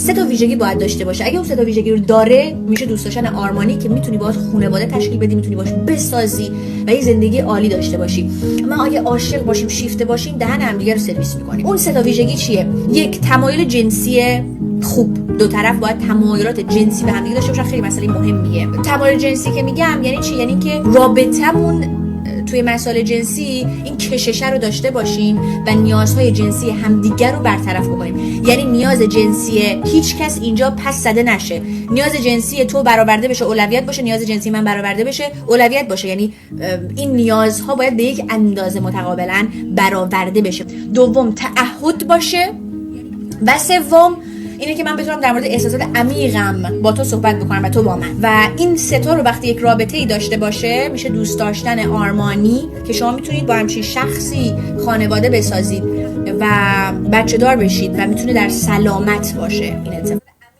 3 تا ویژگی باید داشته باشه. اگه اون 3 تا ویژگی رو داره میشه دوست داشتن آرمانی که میتونی باهاش خانواده تشکیل بدی، میتونی باهاش بسازی و یه زندگی عالی داشته باشی. ما اگه عاشق باشیم، شیفته باشیم، دهن همدیگه رو سرویس میکنیم. اون 3 تا ویژگی چیه؟ 1 تمایل جنسی خوب. دو طرف باید تمایلات جنسی به هم دیگه داشته باشن. خیلی مسئله مهمیه. تمایل جنسی که میگم یعنی چی؟ یعنی که رابطمون توی مسائل جنسی این کشش رو داشته باشیم و نیازهای جنسی همدیگر رو برطرف بکنیم. یعنی نیاز جنسی هیچ کس اینجا پس زده نشه. نیاز جنسی تو برآورده بشه، اولویت باشه. نیاز جنسی من برآورده بشه، اولویت باشه. یعنی این نیازها باید به یک اندازه متقابلا برآورده بشه. دوم تعهد باشه و سوم اینه که من بتونم در مورد احساسات عمیقم با تو صحبت بکنم و تو با من. و این 3 تا رو وقتی یک رابطه‌ای داشته باشه میشه دوست داشتن آرمانی که شما میتونید با همچین شخصی خانواده بسازید و بچه دار بشید و میتونه در سلامت باشه این اتفاق.